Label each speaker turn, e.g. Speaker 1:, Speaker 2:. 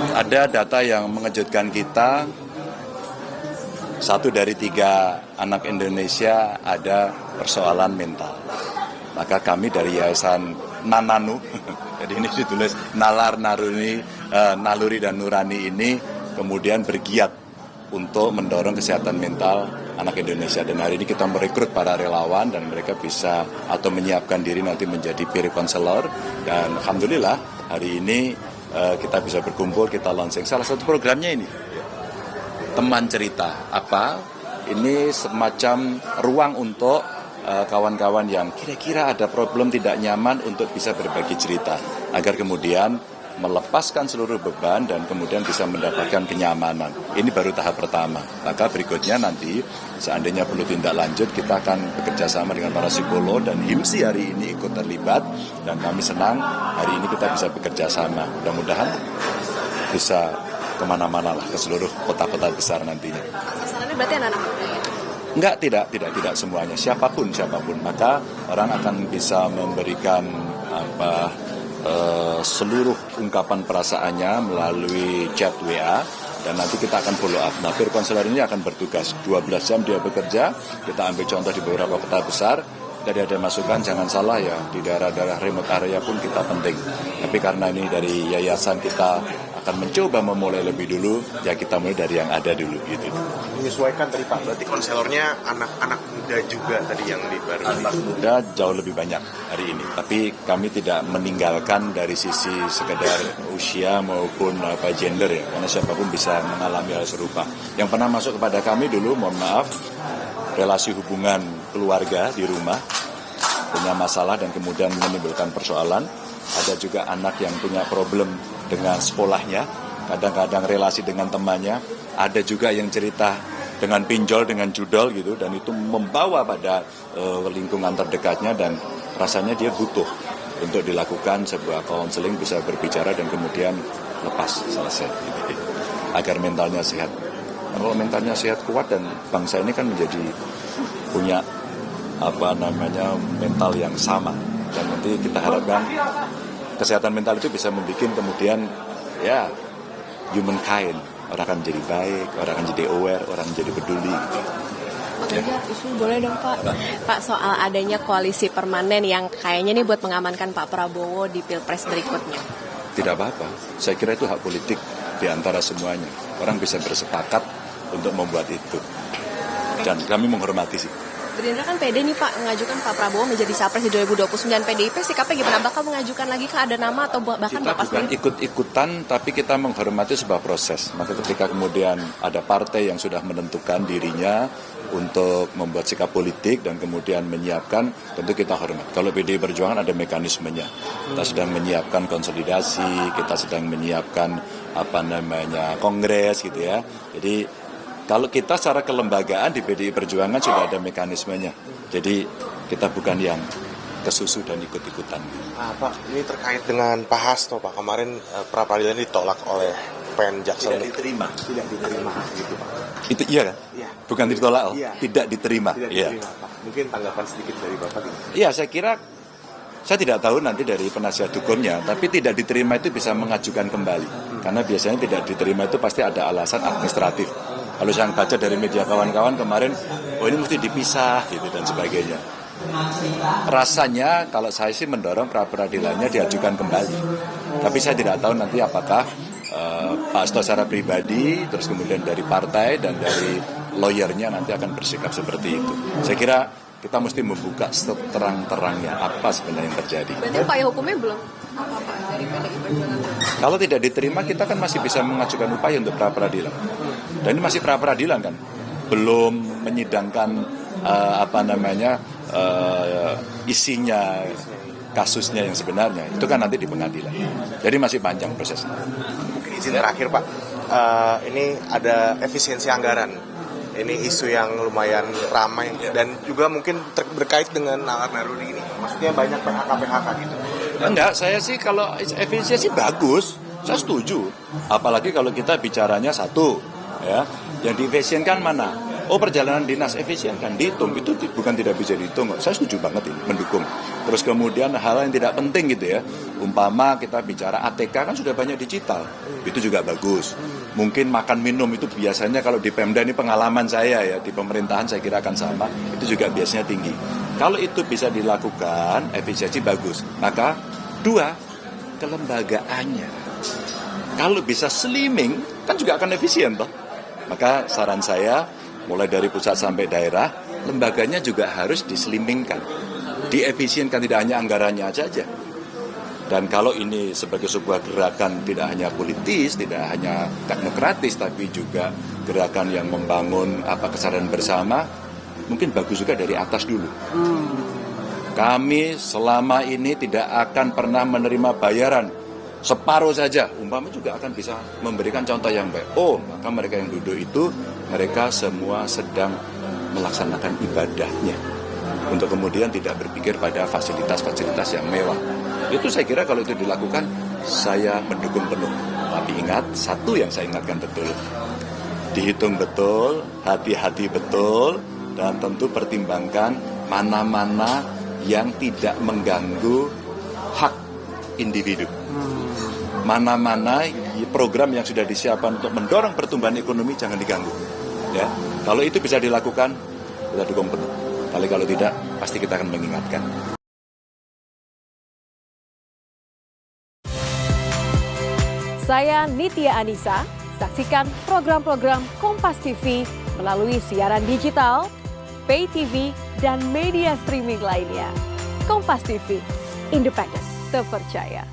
Speaker 1: Ada data yang mengejutkan kita, 1 dari 3 anak Indonesia ada persoalan mental. Maka kami dari Yayasan Nananu, jadi ini ditulis Nalar, Naluri dan Nurani ini kemudian bergiat untuk mendorong kesehatan mental anak Indonesia. Dan hari ini kita merekrut para relawan dan mereka bisa atau menyiapkan diri nanti menjadi peer counselor. Dan alhamdulillah hari ini kita bisa berkumpul, kita launching salah satu programnya ini. Teman cerita apa? Ini semacam ruang untuk kawan-kawan yang kira-kira ada problem tidak nyaman untuk bisa berbagi cerita agar kemudian melepaskan seluruh beban dan kemudian bisa mendapatkan kenyamanan. Ini baru tahap pertama. Maka berikutnya nanti seandainya perlu tindak lanjut kita akan bekerja sama dengan para psikolog dan HIMSI hari ini ikut terlibat dan kami senang hari ini kita bisa bekerja sama. Mudah-mudahan bisa kemana-mana lah ke seluruh kota-kota besar nantinya.
Speaker 2: Sasarannya berarti anak-anak muda ya?
Speaker 1: Enggak, tidak semuanya. Siapapun. Maka orang akan bisa memberikan seluruh ungkapan perasaannya melalui chat WA dan nanti kita akan follow up. Nah, peer counselor ini akan bertugas 12 jam dia bekerja. Kita ambil contoh di beberapa kota besar. Tadi ada masukan, jangan salah ya, di daerah-daerah remote area pun kita penting. Tapi karena ini dari yayasan kita akan mencoba memulai lebih dulu, ya kita mulai dari yang ada dulu gitu.
Speaker 3: Menyesuaikan tadi Pak, berarti konselornya anak-anak muda juga tadi yang baru.
Speaker 1: Anak muda jauh lebih banyak hari ini, tapi kami tidak meninggalkan dari sisi sekedar usia maupun gender ya, karena siapapun bisa mengalami hal serupa. Yang pernah masuk kepada kami dulu, mohon maaf, relasi hubungan keluarga di rumah punya masalah dan kemudian menimbulkan persoalan. Ada juga anak yang punya problem dengan sekolahnya, kadang-kadang relasi dengan temannya. Ada juga yang cerita dengan pinjol, dengan judol gitu, dan itu membawa pada lingkungan terdekatnya dan rasanya dia butuh untuk dilakukan sebuah counseling, bisa berbicara dan kemudian lepas, selesai gitu, agar mentalnya sehat. Kalau mentalnya sehat, kuat, dan bangsa ini kan menjadi punya mental yang sama. Dan nanti kita harapkan kesehatan mental itu bisa membuat kemudian ya humankind, orang akan jadi baik, orang akan jadi aware, orang jadi peduli.
Speaker 2: Isu boleh dong Pak. Pak, soal adanya koalisi permanen yang kayaknya nih buat mengamankan Pak Prabowo di Pilpres berikutnya.
Speaker 1: Tidak apa-apa, saya kira itu hak politik di antara semuanya. Orang bisa bersepakat untuk membuat itu. Dan kami menghormati sih.
Speaker 2: Gerindra kan PD nih Pak, mengajukan Pak Prabowo menjadi capres di 2029. PDIP sikapnya gimana? Bakal mengajukan lagi ke ada nama atau bahkan
Speaker 1: kita
Speaker 2: Bapak
Speaker 1: bukan
Speaker 2: sendiri?
Speaker 1: ikut-ikutan, tapi kita menghormati sebuah proses. Maka ketika kemudian ada partai yang sudah menentukan dirinya untuk membuat sikap politik dan kemudian menyiapkan, tentu kita hormat. Kalau PDI Perjuangan ada mekanismenya. Kita sedang menyiapkan konsolidasi, kita sedang menyiapkan kongres gitu ya. Jadi kalau kita secara kelembagaan di PDI Perjuangan sudah ada mekanismenya. Jadi kita bukan yang kesusu dan ikut-ikutan.
Speaker 3: Pak, ini terkait dengan Pak Hasto, Pak. Kemarin pra-peradilan ditolak oleh PN Jaksa.
Speaker 1: Tidak diterima
Speaker 3: gitu Pak.
Speaker 1: Itu iya kan?
Speaker 3: Iya.
Speaker 1: Bukan ditolak,
Speaker 3: Iya.
Speaker 1: Tidak diterima.
Speaker 3: Tidak diterima, Pak. Mungkin tanggapan sedikit dari Bapak gimana?
Speaker 1: Iya, saya kira, saya tidak tahu nanti dari penasihat hukumnya, tapi tidak diterima itu bisa mengajukan kembali. Karena biasanya tidak diterima itu pasti ada alasan administratif. Kalau saya baca dari media kawan-kawan kemarin, ini mesti dipisah gitu dan sebagainya. Rasanya kalau saya sih mendorong pra-peradilannya diajukan kembali. Tapi saya tidak tahu nanti apakah Pak Hasto secara pribadi, terus kemudian dari partai dan dari lawyernya nanti akan bersikap seperti itu. Saya kira kita mesti membuka seterang-terangnya apa sebenarnya yang terjadi.
Speaker 2: Berarti upaya hukumnya belum apa-apa dari PDI Perjuangan?
Speaker 1: Kalau tidak diterima kita kan masih bisa mengajukan upaya untuk pra-peradilan. Dan ini masih pra-peradilan kan, belum menyidangkan isinya kasusnya yang sebenarnya. Itu kan nanti di pengadilan. Jadi masih panjang prosesnya.
Speaker 3: Mungkin izin terakhir Pak, ini ada efisiensi anggaran. Ini isu yang lumayan ramai dan juga mungkin berkait dengan Nalar Naruni ini. Maksudnya banyak PHK-PHK gitu.
Speaker 1: Enggak, saya sih kalau efisiensi bagus, saya setuju. Apalagi kalau kita bicaranya satu, ya, yang diefisienkan mana? Oh, perjalanan dinas efisien kan dihitung, itu bukan tidak bisa dihitung. Saya setuju banget ini, mendukung. Terus kemudian hal yang tidak penting gitu ya, umpama kita bicara ATK kan sudah banyak digital, itu juga bagus. Mungkin makan minum itu biasanya kalau di Pemda, ini pengalaman saya ya, di pemerintahan saya kira akan sama, itu juga biasanya tinggi. Kalau itu bisa dilakukan, efisiensi bagus. Maka dua, kelembagaannya. Kalau bisa slimming, kan juga akan efisien toh. Maka saran saya, mulai dari pusat sampai daerah, lembaganya juga harus dislimmingkan, diefisienkan, tidak hanya anggarannya aja. Dan kalau ini sebagai sebuah gerakan tidak hanya politis, tidak hanya teknokratis, tapi juga gerakan yang membangun kesadaran bersama, mungkin bagus juga dari atas dulu. Kami selama ini tidak akan pernah menerima bayaran separuh saja, umpama juga akan bisa memberikan contoh yang baik. Oh, maka mereka yang duduk itu, mereka semua sedang melaksanakan ibadahnya, untuk kemudian tidak berpikir pada fasilitas-fasilitas yang mewah. Itu saya kira kalau itu dilakukan, saya mendukung penuh. Tapi ingat, satu yang saya ingatkan betul, dihitung betul, hati-hati betul, dan tentu pertimbangkan mana-mana yang tidak mengganggu hak individu. Mana-mana program yang sudah disiapkan untuk mendorong pertumbuhan ekonomi jangan diganggu. Ya, kalau itu bisa dilakukan, kita dukung penuh. Tapi kalau tidak, pasti kita akan mengingatkan.
Speaker 4: Saya Nitya Anissa, saksikan program-program Kompas TV melalui siaran digital, pay TV, dan media streaming lainnya. Kompas TV, independen, terpercaya.